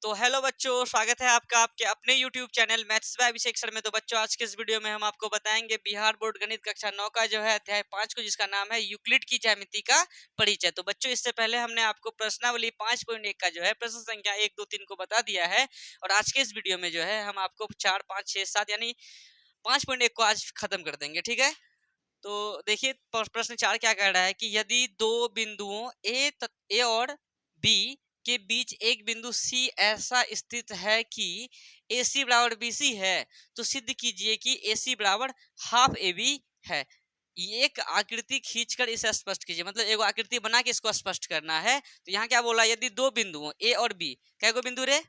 तो हेलो बच्चों, स्वागत है आपका आपके अपने YouTube channel maths by Abhishek sir में। तो बच्चों, आज के इस वीडियो में हम आपको बताएंगे बिहार बोर्ड गणित कक्षा 9 का जो है अध्याय 5 को, जिसका नाम है यूक्लिड की ज्यामिति का परिचय। तो बच्चों, इससे पहले हमने आपको प्रश्नावली 5.1 का जो है प्रश्न संख्या 1, 2, 3 को बता दिया है, और आज के इस वीडियो में जो है हम आपको 4, 5, 6, 7 यानी 5.1 को आज खत्म कर देंगे। ठीक है, तो देखिए प्रश्न 4 क्या कह रहा है कि यदि दो बिंदुओं ए और बी के बीच एक बिंदु सी ऐसा स्थित है कि ए सी बराबर बी सी है, तो सिद्ध कीजिए कि ए सी बराबर हाफ ए बी है। ये एक आकृति खींचकर इसे स्पष्ट कीजिए, मतलब एक आकृति बना के इसको स्पष्ट करना है। तो यहाँ क्या बोला, यदि दो बिंदुओं ए और बी, क्या गो बिंदु रे,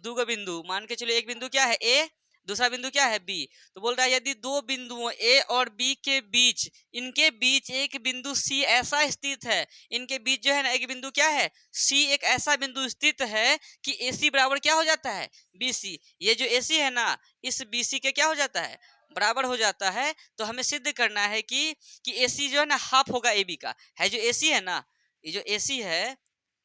दो गो बिंदु मान के चलो, एक बिंदु क्या है ए, दूसरा बिंदु क्या है बी। तो बोल रहा है यदि दो बिंदुओं ए और बी के बीच, इनके बीच एक बिंदु सी ऐसा स्थित है, इनके बीच जो है ना एक बिंदु क्या है सी, एक ऐसा बिंदु स्थित है कि ए सी बराबर क्या हो जाता है बी सी। ये जो ए सी है ना, इस बी सी के क्या हो जाता है, बराबर हो जाता है। तो हमें सिद्ध करना है कि ए सी जो है ना हाफ होगा ए बी का। है जो ए सी है ना, ये जो ए सी है,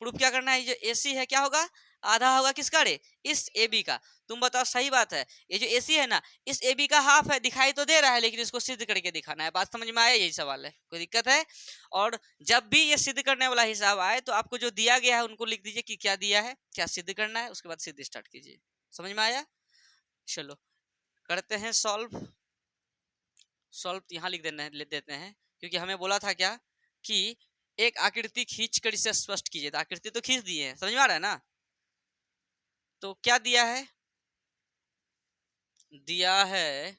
प्रूफ क्या करना है, ये जो ए सी है क्या होगा, आधा होगा किसका रे, इस ए बी का। तुम बताओ सही बात है, ये जो एसी है ना, इस ए बी का हाफ है, दिखाई तो दे रहा है, लेकिन इसको सिद्ध करके दिखाना है। बात समझ में आया, यही सवाल है, कोई दिक्कत है। और जब भी ये सिद्ध करने वाला हिसाब आए तो आपको जो दिया गया है उनको लिख दीजिए कि क्या दिया है, क्या सिद्ध करना है, उसके बाद सिद्ध स्टार्ट कीजिए। समझ में आया, चलो करते हैं सॉल्व। सॉल्व यहाँ लिख देते हैं, क्योंकि हमें बोला था क्या कि एक आकृति खींच कर इसे स्पष्ट कीजिए। तो आकृति तो खींच दिए हैं, समझ में आ रहा है ना। तो क्या दिया है, दिया है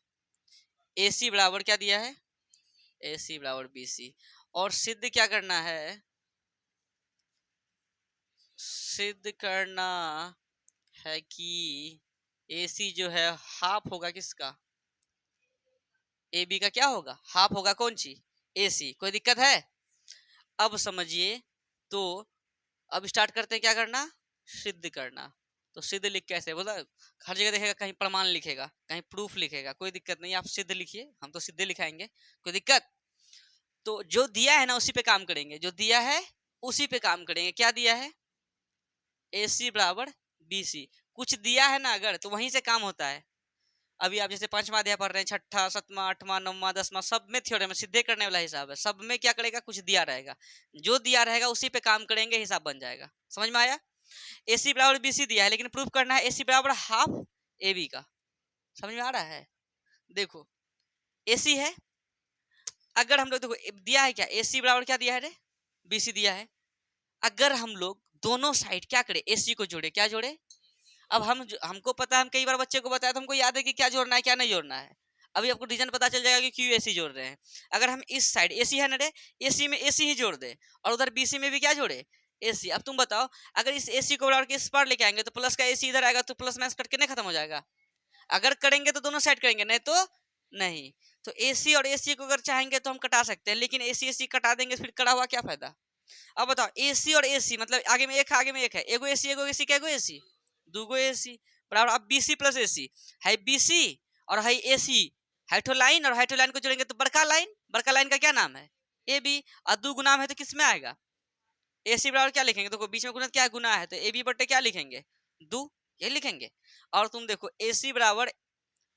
ए सी बराबर, क्या दिया है ए सी बराबर बी सी। और सिद्ध क्या करना है, सिद्ध करना है कि ए सी जो है हाफ होगा किसका, ए बी का क्या होगा, हाफ होगा कौन सी, ए सी। कोई दिक्कत है, अब समझिए। तो अब स्टार्ट करते हैं क्या करना, सिद्ध करना। तो सिद्ध लिख कैसे, बोला हर जगह देखेगा, कहीं प्रमाण लिखेगा, कहीं प्रूफ लिखेगा, कोई दिक्कत नहीं, आप सिद्ध लिखिए, हम तो सिद्ध लिखाएंगे, कोई दिक्कत। तो जो दिया है ना उसी पे काम करेंगे, जो दिया है उसी पे काम करेंगे। क्या दिया है, ए सी बराबर बी सी। कुछ दिया है ना अगर, तो वहीं से काम होता है। अभी आप जैसे 5वां अध्याय पढ़ रहे हैं, 6ठा 7वां 8वां 9वां 10वां, सब में थ्योरम में सिद्धे करने वाला हिसाब है। सब में क्या करेगा, कुछ दिया रहेगा, जो दिया रहेगा उसी पे काम करेंगे, हिसाब बन जाएगा। समझ में आया। ए सी बराबर बी सी दिया है, लेकिन प्रूफ करना है ए सी बराबर हाफ ए बी का। समझ में आ रहा है, देखो ए सी है, अगर हम लोग देखो दिया है क्या, ए सी बराबर क्या दिया है रे, बी सी दिया है। अगर हम लोग दोनों साइड क्या करें, ए सी को जोड़े, क्या जोड़े। अब हमको पता है, हम कई बार बच्चे को बताया तो हमको याद है कि क्या जोड़ना है क्या नहीं जोड़ना है। अभी आपको रीजन पता चल जाएगा कि क्यों एसी जोड़ रहे हैं। अगर हम इस साइड एसी है ना रे, एसी में एसी ही जोड़ दे, और उधर बीसी में भी क्या जोड़े, एसी। अब तुम बताओ, अगर इस एसी को बढ़ा के इस पार लेके आएंगे तो प्लस का एसी इधर आएगा, तो प्लस माइनस कट के नहीं खत्म हो जाएगा। अगर करेंगे तो दोनों साइड करेंगे, नहीं तो नहीं। तो एसी और एसी को अगर चाहेंगे तो हम कटा सकते हैं, लेकिन एसी एसी कटा देंगे, फिर कटा हुआ क्या फायदा। अब बताओ, एसी और एसी मतलब आगे में एक है, आगे में एक है, एगो एसी क्या एसी, दूगो एसी बराबर। अब बीसी प्लस एसी है, बीसी और है एसी, हाइड्रोलाइन और हाइड्रोलाइन को जोड़ेंगे तो बड़का लाइन का क्या नाम है, ए बी। और दो गुना है तो किस में आएगा, एसी बराबर क्या लिखेंगे, तो बीच में गुना क्या गुना है, तो ए बी बट्टे क्या लिखेंगे, दो, ये लिखेंगे। और तुम देखो एसी बराबर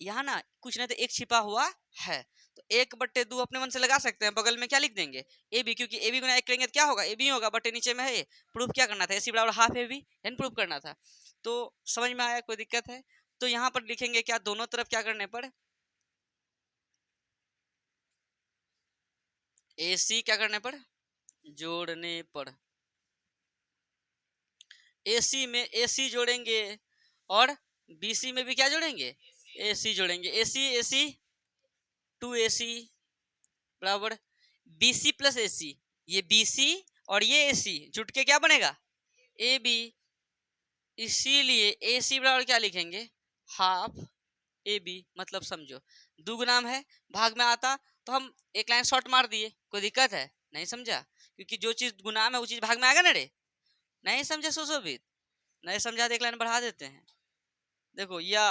यहाँ ना कुछ नहीं तो एक छिपा हुआ है, तो 1/2 अपने मन से लगा सकते हैं, बगल में क्या लिख देंगे ए बी, क्योंकि ए बी गुना एक करेंगे तो क्या होगा, ए बी होगा, बटे नीचे में है। प्रूफ क्या करना था, ए सी बराबर हाफ ए बी, यानी प्रूफ करना था। तो समझ में आया, कोई दिक्कत है। तो यहाँ पर लिखेंगे क्या, दोनों तरफ क्या करने पर, ए सी क्या करने पर, जोड़ने पर। ए सी में ए सी जोड़ेंगे, और बी सी में भी क्या जोड़ेंगे, ए सी जोड़ेंगे। ए सी 2AC बराबर बी सी प्लस ए सी, ये बी सी और ये ए सी जुट के क्या बनेगा, ए बी। इसीलिए ए सी बराबर क्या लिखेंगे, हाफ ए बी। मतलब समझो दुगुनाम है, भाग में आता तो हम एक लाइन शॉर्ट मार दिए, कोई दिक्कत है, नहीं समझा। क्योंकि जो चीज गुनाम है वो चीज भाग में आएगा ना रे, नहीं समझे सुशोभित, नहीं समझा तो एक लाइन बढ़ा देते हैं। देखो या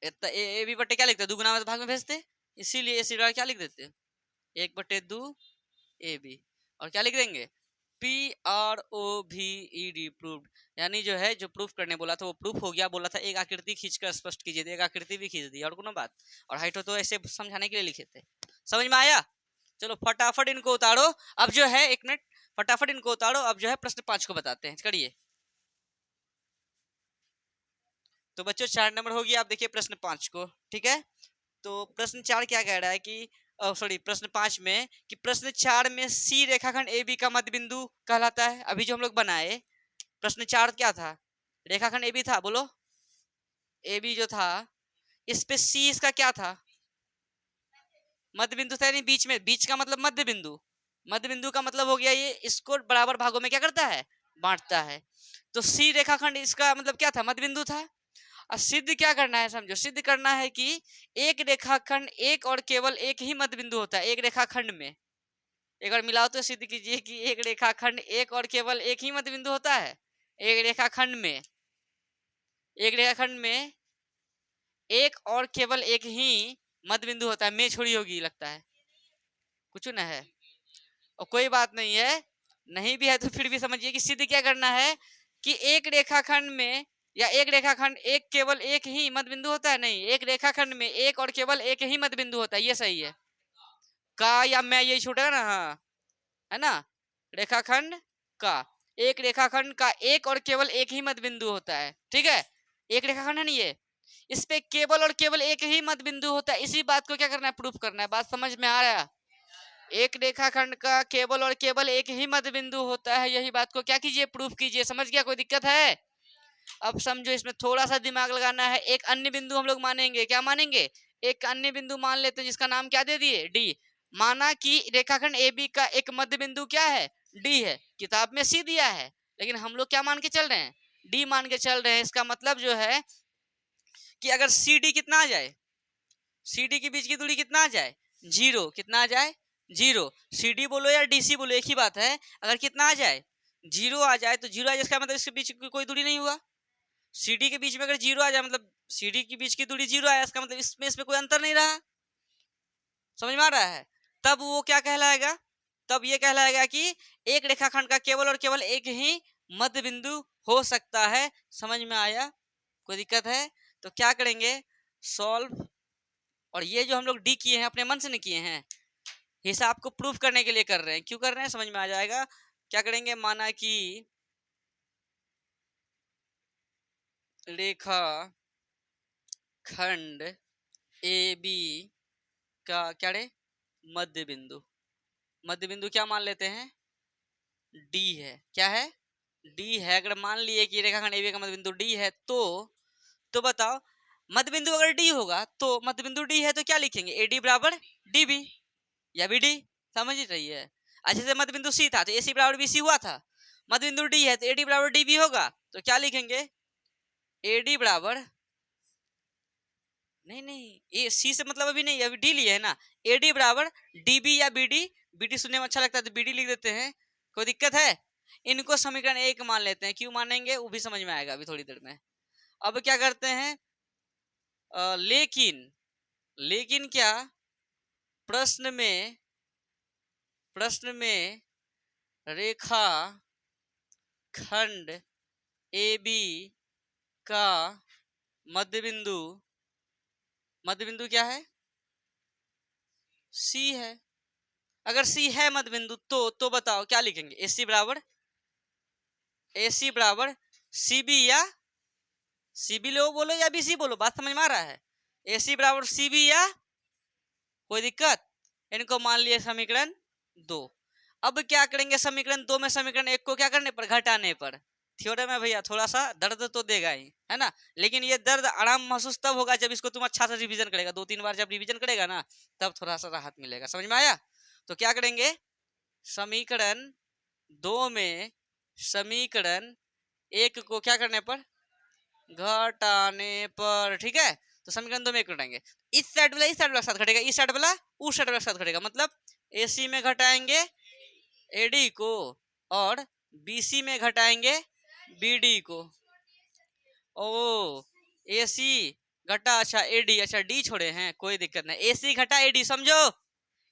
ए बी बटे क्या लिखते हैं, दुगुना में तो भाग में भेजते, इसीलिए ए सी बराबर क्या लिख देते हैं, 1/2 ए बी। और क्या लिख देंगे, PROVED प्रूव्ड, यानी जो है जो प्रूफ करने बोला था वो प्रूफ हो गया। बोला था एक आकृति खींचकर स्पष्ट कीजिए, तो एक आकृति भी खींच दी, और कोनो बात। और हाइट हो तो ऐसे समझाने के लिए लिखे थे। समझ में आया? चलो फटाफट इनको उतारो। अब जो है, एक मिनट, फटाफट इनको उतारो। अब जो है प्रश्न 5 को बताते हैं, करिए। तो बच्चों 4 नंबर हो गया। आप देखिए प्रश्न 5 को, ठीक है। तो प्रश्न 4 क्या कह रहा है कि सॉरी प्रश्न 5 में कि प्रश्न 4 में सी रेखाखंड ए बी का मध्य बिंदु कहलाता है। अभी जो हम लोग बनाए प्रश्न 4 क्या था? रेखाखंड ए बी था, बोलो। ए बी जो था, इस पे सी इसका क्या था? मध्य बिंदु था, यानी बीच में। बीच का मतलब मध्य बिंदु। मध्य बिंदु का मतलब हो गया ये इसको बराबर भागों में क्या करता है? बांटता है। तो सी रेखाखंड इसका मतलब क्या था? मध्य बिंदु था। और सिद्ध क्या करना है, समझो। सिद्ध करना है कि एक रेखाखंड एक और केवल एक ही मध्य बिंदु होता है एक रेखाखंड में। एक बार मिलाओ तो सिद्ध कीजिए कि एक रेखाखंड एक और केवल एक ही मध्य बिंदु होता है एक रेखाखंड में। एक रेखाखंड में एक और केवल एक ही मध्य बिंदु होता है। मैं छोड़ी होगी लगता है, कुछ ना है, और कोई बात नहीं है। नहीं भी है तो फिर भी समझिए कि सिद्ध क्या करना है कि एक रेखाखंड में या एक रेखाखंड एक केवल एक ही मध्य बिंदु होता है। नहीं, एक रेखाखंड में एक और केवल एक ही मध्य बिंदु होता है, ये सही है। का या मैं यही छूटेगा ना, हाँ, है ना। रेखाखंड का, एक रेखाखंड का एक और केवल एक ही मध्य बिंदु होता है, ठीक है। एक रेखाखंड है ना ये, इस पे केवल और केवल एक ही मध्य बिंदु होता है। इसी बात को क्या करना है? प्रूफ करना है। बात समझ में आ रहा है? एक रेखाखंड का केवल और केवल एक ही मध्य बिंदु होता है, यही बात को क्या कीजिए? प्रूफ कीजिए। समझ गया? कोई दिक्कत है? अब समझो, इसमें थोड़ा सा दिमाग लगाना है। एक अन्य बिंदु हम लोग मानेंगे, क्या मानेंगे? एक अन्य बिंदु मान लेते हैं जिसका नाम क्या दे दिए? डी। माना कि रेखाखंड ए बी का एक मध्य बिंदु क्या है? डी है। किताब में सी दिया है, लेकिन हम लोग क्या मान के चल रहे हैं? डी मान के चल रहे हैं। इसका मतलब जो है कि अगर सी डी कितना आ जाए, सी डी के बीच की दूरी कितना आ जाए? 0। कितना आ जाए? 0। सी डी बोलो या डी सी बोलो, एक ही बात है। अगर कितना आ जाए? 0 आ जाए, तो 0 आ जाए इसका मतलब इसके बीच कोई दूरी नहीं हुआ। सीडी के बीच में अगर 0 आ जाए, मतलब सीडी के बीच की दूरी 0 आया, इसका मतलब इसमें कोई अंतर नहीं रहा। समझ में आ रहा है? तब वो क्या कहलाएगा? तब ये कहलाएगा कि एक रेखाखंड का केवल और केवल एक ही मध्य बिंदु हो सकता है। समझ में आया? कोई दिक्कत है? तो क्या करेंगे? सॉल्व। और ये जो हम लोग डी किए हैं अपने मन से नहीं किए हैं, हिसाब को प्रूफ करने के लिए कर रहे हैं। क्यों कर रहे हैं? समझ में आ जाएगा। क्या करेंगे? माना कि रेखा खंड ए बी का क्या रे? मध्य बिंदु। मध्य बिंदु क्या मान लेते हैं? डी है। क्या है? डी है। अगर मान लिए कि रेखाखंड ए बी का मध्य बिंदु डी है, तो बताओ, मध्य बिंदु अगर डी होगा तो मध्य बिंदु डी है तो क्या लिखेंगे? ए डी बराबर डी बी या बी डी। समझ रही है? अच्छे से मध्य बिंदु सी था तो ए सी बराबर बी सी हुआ था। मध्य बिंदु डी है तो ए डी बराबर डी बी होगा। तो क्या लिखेंगे? ए डी बराबर, नहीं नहीं, ए सी से मतलब अभी नहीं, अभी डी लिए है ना। ए डी बराबर डी बी या बी डी। बी डी सुनने में अच्छा लगता है तो बी डी लिख देते हैं। कोई दिक्कत है? इनको समीकरण 1 मान लेते हैं। क्यों मानेंगे वो भी समझ में आएगा अभी थोड़ी देर में। अब क्या करते हैं? लेकिन लेकिन क्या प्रश्न में रेखा खंड ए बी का मध्य बिंदु क्या है? सी है। अगर सी है मध्य बिंदु तो बताओ क्या लिखेंगे? ए सी बराबर सी बी या सी बी लो बोलो या बी सी बोलो, बात समझ में आ रहा है? ए सी बराबर सी बी या, कोई दिक्कत? इनको मान लिए समीकरण 2। अब क्या करेंगे? समीकरण 2 में समीकरण 1 को क्या करने पर? घटाने पर। थ्योरम है भैया, थोड़ा सा दर्द तो देगा ही, है ना। लेकिन ये दर्द आराम महसूस तब होगा जब इसको तुम अच्छा से रिवीजन करेगा। 2-3 बार जब रिवीजन करेगा ना, तब थोड़ा सा राहत मिलेगा। समझ में आया? तो क्या करेंगे? समीकरण 2 में समीकरण 1 को क्या करने पर? घटाने पर। ठीक है, तो समीकरण 2 में 1 घटाएंगे। इस साइड वाला इस साइड वाला साथ घटेगा, इस साइड वाला उस साइड वाला साथ घटेगा। मतलब एसी में घटाएंगे एडी को और बीसी में घटाएंगे बीडी को। ओ, एसी घटा, अच्छा एडी, अच्छा डी छोड़े हैं, कोई दिक्कत नहीं। एसी घटा एडी, समझो।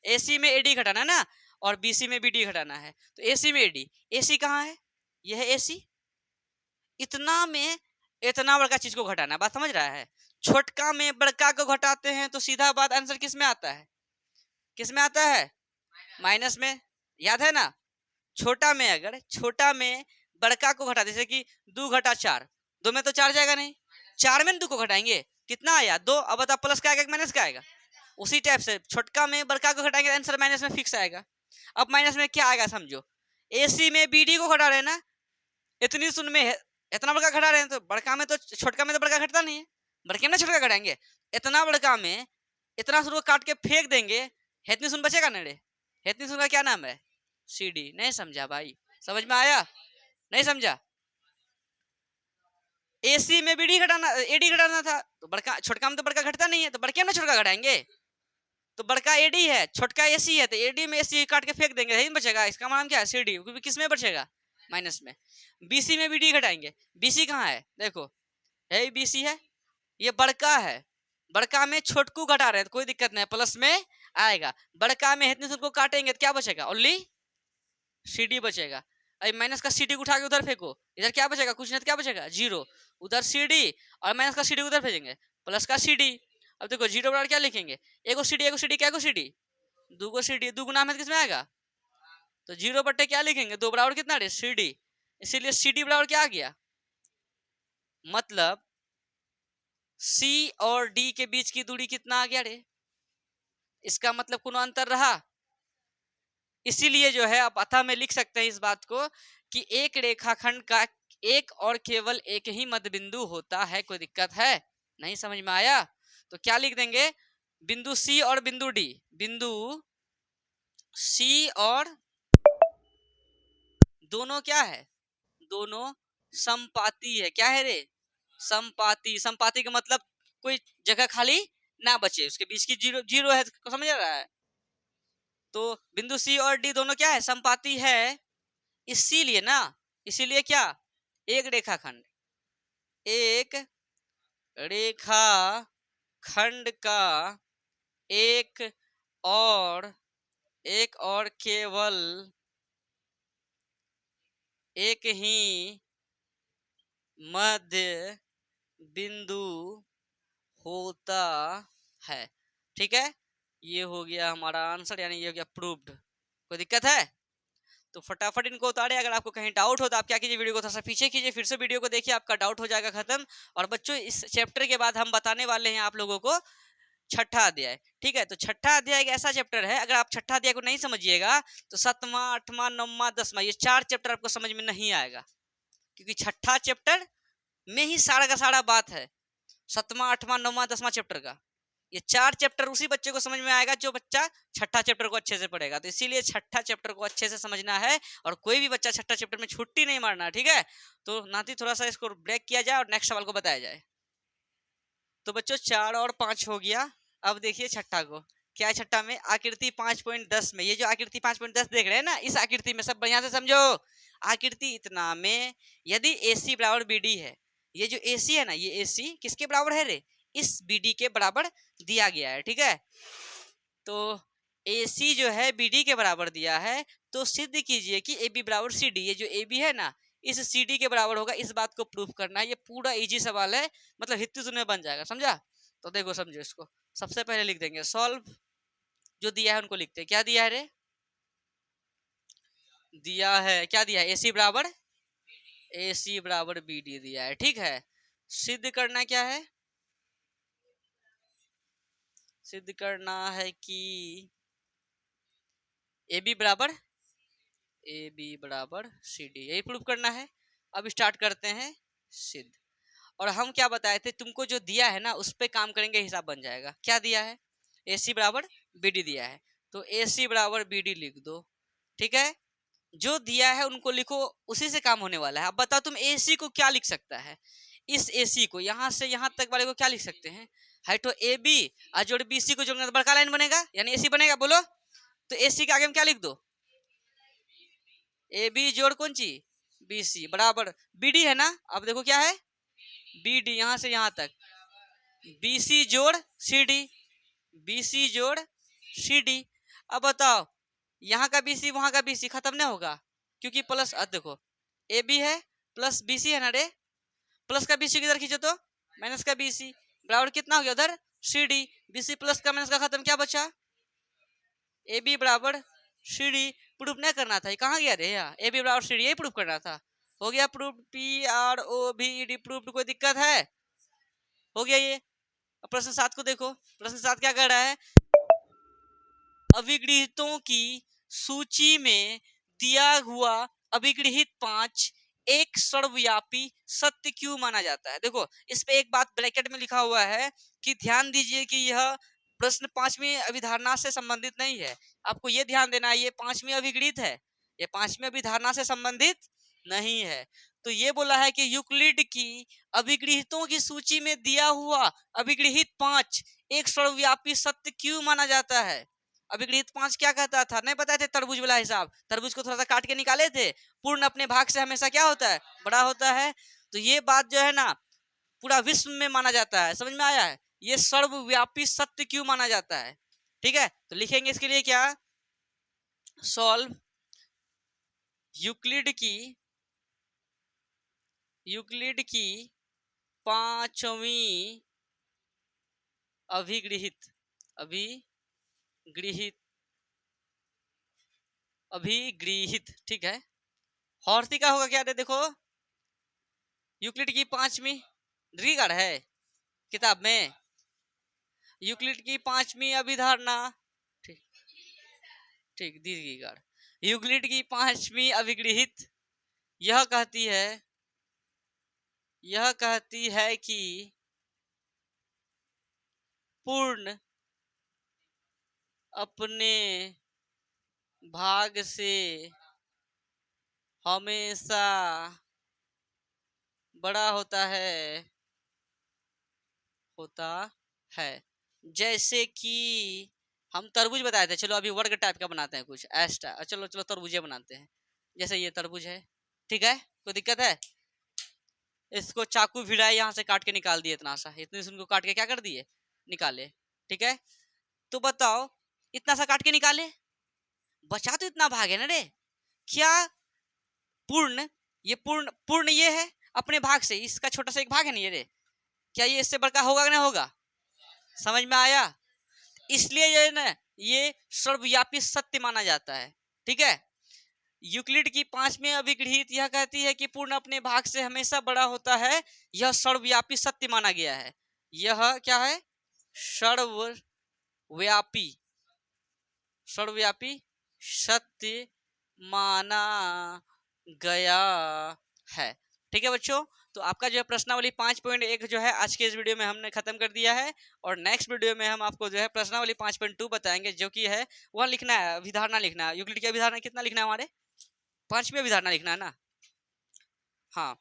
एसी में एडी घटाना ना, और बीसी में बीडी घटाना है, तो एसी में एडी। एसी कहाँ है? यह है एसी। इतना में इतना बड़का चीज को घटाना, बात समझ रहा है? छोटका में बड़का को घटाते हैं तो सीधा बात आंसर किस में आता है? किस में आता है? माइनस में। याद है ना? छोटा में अगर छोटा में बड़का को घटा, जैसे कि 2 घटा 4, 2 में तो 4 जाएगा नहीं, 4 में 2 को घटाएंगे, कितना आया? 2। अब बता प्लस का आएगा कि माइनस का आएगा? उसी टाइप से छोटका में बड़का को घटाएंगे, आंसर माइनस में फिक्स आएगा। अब माइनस में क्या आएगा समझो, एसी में बीडी को घटा रहे हैं ना, इतनी सुन में इतना बड़का घटा रहे हैं, तो बड़का में तो छोटका में तो बड़का घटता नहीं है, बड़के में छोटका घटाएंगे। इतना बड़का में इतना सुन को काट के फेंक देंगे, इतनी सुन बचेगा ना रे? इतनी सुन का क्या नाम है? सीडी। नहीं समझा भाई? समझ में आया? नहीं समझा? एसी में बीडी घटाना, एडी घटाना था, तो बड़का छोटका में तो बड़का घटता नहीं है, तो बड़के में छोटका घटाएंगे। तो बड़का एडी है, छोटका एसी है, तो एडी में एसी काट के फेंक देंगे, यही बचेगा। इसका नाम क्या है? सीडी। क्योंकि किस में बचेगा? माइनस में। बीसी में बीडी घटाएंगे, बीसी कहाँ है? देखो यही बीसी है, ये बड़का है, बड़का में छोटकू घटा रहे हैं तो कोई दिक्कत नहीं, प्लस में आएगा। बड़का में इतने को काटेंगे तो क्या बचेगा? ओनली सीडी बचेगा। अभी माइनस का सीडी उठा के उधर फेंको, इधर क्या बचेगा? कुछ नहीं, तो क्या बचेगा? 0। उधर सीडी और माइनस का सीडी उधर भेजेंगे, प्लस का सीडी। अब देखो 0 बराबर क्या लिखेंगे? एगो सीडी क्या को सीडी? 2 को सीडी, 2 गुना में किस में आएगा? तो 0 बट्टे क्या लिखेंगे? 2 बराबर कितना रे? सीडी। इसीलिए सीडी बराबर क्या आ गया? मतलब सी और डी के बीच की दूरी कितना आ गया रे? इसका मतलब कोनो अंतर रहा? इसीलिए जो है आप अतः में लिख सकते हैं इस बात को कि एक रेखाखंड का एक और केवल एक ही मध्य बिंदु होता है। कोई दिक्कत है? नहीं समझ में आया? तो क्या लिख देंगे? बिंदु सी और बिंदु डी, बिंदु सी और दोनों क्या है? दोनों समपाती है। क्या है रे? समपाती। समपाती का मतलब कोई जगह खाली ना बचे, उसके बीच की जीरो जीरो है, तो समझ रहा है? तो बिंदु सी और डी दोनों क्या है? समपाती है। इसीलिए ना, इसीलिए क्या? एक रेखाखंड, एक रेखा खंड का और एक और केवल एक ही मध्य बिंदु होता है। ठीक है, ये हो गया हमारा आंसर, यानी ये हो गया प्रूव्ड। कोई दिक्कत है? तो फटाफट इनको उतारे। अगर आपको कहीं डाउट हो तो आप क्या कीजिए, वीडियो को थोड़ा सा पीछे कीजिए, फिर से वीडियो को देखिए, आपका डाउट हो जाएगा खत्म। और बच्चों इस चैप्टर के बाद हम बताने वाले हैं आप लोगों को छठा अध्याय। ठीक है, तो छठा अध्याय एक ऐसा चैप्टर है, अगर आप छठा अध्याय को नहीं समझिएगा तो 7वां 8वां 9वां 10वां ये 4 चैप्टर आपको समझ में नहीं आएगा, क्योंकि छठा चैप्टर में ही सारा का सारा बात है। 7वां 8वां 9वां 10वां चैप्टर का ये 4 चैप्टर उसी बच्चे को समझ में आएगा जो बच्चा छठा चैप्टर को अच्छे से पढ़ेगा। तो इसीलिए छठा चैप्टर को अच्छे से समझना है, और कोई भी बच्चा छठा चैप्टर में छुट्टी नहीं मारना है। ठीक है, तो नाती थोड़ा सा इसको ब्रेक किया जाए और नेक्स्ट सवाल को बताया जाए। तो बच्चों 4 और 5 हो गया। अब देखिए छठा को, क्या है छठा में? आकृति 5.10 में, ये जो आकृति 5.10 देख रहे हैं ना, इस आकृति में सब बढ़िया से समझो। आकृति इतना में यदि AC बराबर BD है, ये जो AC है ना, ये AC किसके बराबर है रे? इस BD के बराबर दिया गया है। ठीक है, तो AC जो है BD के बराबर दिया है, तो सिद्ध कीजिए कि AB बराबर CD। ये जो AB है ना, इस CD के बराबर होगा। इस बात को प्रूफ करना है। ये पूरा इजी सवाल है, मतलब हित्ती सुनने बन जाएगा, समझा? तो देखो समझो इसको। सबसे पहले लिख देंगे सॉल्व, जो दिया है उनको लिखते हैं। क्या दिया है रे? दिया है, क्या दिया है? AC बराबर BD दिया है। ठीक है, सिद्ध करना क्या है? सिद्ध करना है कि AB बराबर CD, यही प्रूफ करना है। अब स्टार्ट करते हैं सिद्ध। और हम क्या बताए थे तुमको, जो दिया है ना उस पे काम करेंगे, हिसाब बन जाएगा। क्या दिया है? AC बराबर BD दिया है, तो AC बराबर BD लिख दो। ठीक है, जो दिया है उनको लिखो, उसी से काम होने वाला है। अब बताओ तुम AC को क्या लिख सकता है? इस AC को यहाँ से यहाँ तक वाले को क्या लिख सकते हैं? हाइट तो AB और जोड़ BC को जोड़ने तो बड़का लाइन बनेगा, यानी AC बनेगा। बोलो तो AC के आगे में क्या लिख दो? AB जोड़ कौन ची? BC बराबर BD है ना। अब देखो क्या है? BD यहाँ से यहाँ तक, BC जोड़ CD, अब बताओ यहाँ का BC वहां का BC खत्म नहीं होगा, क्योंकि प्लस देखो AB है प्लस BC है ना रे, प्लस का BC किधर खींचो तो माइनस का BC बराबर कितना हो गया उधर CD, BC प्लस का माइनस का खत्म, क्या बचा AB बराबर CD। प्रूफ नहीं करना था, ये कहाँ गया रे यार, AB बराबर CD यही प्रूफ करना था। हो गया प्रूफ, PROVED प्रूफ, कोई दिक्कत है, हो गया ये। अब प्रश्न 7 को देखो, प्रश्न 7 क्या कह रहा है, अभिगृहितों की सूची में दिया हुआ अभिगृहित 5 एक सर्वव्यापी सत्य क्यों माना जाता है। देखो इस पे एक बात ब्रैकेट में लिखा हुआ है कि ध्यान दीजिए कि यह प्रश्न 5वीं अभिधारणा से संबंधित नहीं है, आपको ये ध्यान देना है ये 5वीं अभिगृहित है, ये 5वीं अभिधारणा से संबंधित नहीं है। तो ये बोला है कि यूक्लिड की अभिगृहितों की सूची में दिया हुआ अभिगृहित 5 एक सर्वव्यापी सत्य क्यों माना जाता है। अभिगृहित 5 क्या कहता था, नहीं पता थे, तरबूज वाला हिसाब, तरबूज को थोड़ा सा काट के निकाले थे, पूर्ण अपने भाग से हमेशा क्या होता है बड़ा होता है। तो ये बात जो है ना पूरा विश्व में माना जाता है, समझ में आया है, ये सर्वव्यापी सत्य क्यों माना जाता है। ठीक है, तो लिखेंगे इसके लिए क्या, सॉल्व यूक्लिड की 5वीं अभिगृहित ठीक है। हॉर्सी का होगा क्या, देखो यूक्लिड की 5वीं दीर्घिकार है किताब में, यूक्लिड की 5वीं अभिधारणा, ठीक ठीक दीर्घिकार, यूक्लिड की 5वीं अभिगृहित यह कहती है कि पूर्ण अपने भाग से हमेशा बड़ा होता है। जैसे कि हम तरबूज बताए थे, चलो अभी वर्ग टाइप का बनाते हैं कुछ ऐसा, चलो तरबूजे बनाते हैं, जैसे ये तरबूज है, ठीक है, कोई दिक्कत है, इसको चाकू भिड़ाए यहाँ से काट के निकाल दिए, इतना सा, इतने से उनको काट के क्या कर दिए निकाले, ठीक है। तो बताओ इतना सा काट के निकाले, बचा तो इतना भाग है ना रे, क्या पूर्ण ये है अपने भाग से, इसका छोटा सा एक भाग है ना ये रे, क्या ये इससे बड़का होगा कि नहीं होगा, समझ में आया। इसलिए ये ना ये सर्वव्यापी सत्य माना जाता है, ठीक है। यूक्लिड की 5वीं अभिगृहित यह कहती है कि पूर्ण अपने भाग से हमेशा बड़ा होता है, यह सर्वव्यापी सत्य माना गया है। यह क्या है, सर्वव्यापी सत्य माना गया है, ठीक है बच्चों। तो आपका जो है प्रश्नावली 5.1 जो है आज के इस वीडियो में हमने खत्म कर दिया है, और नेक्स्ट वीडियो में हम आपको जो है प्रश्नावली 5.2 बताएंगे, जो कि है वह लिखना है, अभिधारणा लिखना है, यूक्लिड की अभिधारणा कितना लिखना है, हमारे 5वीं अभिधारणा लिखना है ना। हाँ,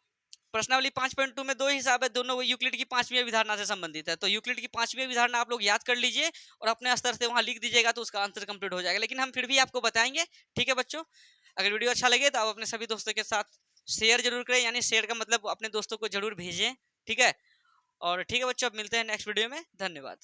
प्रश्नावली 5.2 में 2 हिसाब है, दोनों यूक्लिड की 5वीं अभिधारणा से संबंधित है। तो यूक्लिड की 5वीं अभिधारणा आप लोग याद कर लीजिए और अपने स्तर से वहां लिख दीजिएगा, तो उसका आंसर कंप्लीट हो जाएगा, लेकिन हम फिर भी आपको बताएंगे, ठीक है बच्चों। अगर वीडियो अच्छा लगे तो आप अपने सभी दोस्तों के साथ शेयर जरूर करें, यानी शेयर का मतलब अपने दोस्तों को जरूर भेजें, ठीक है। और ठीक है बच्चों, अब मिलते हैं नेक्स्ट वीडियो में, धन्यवाद।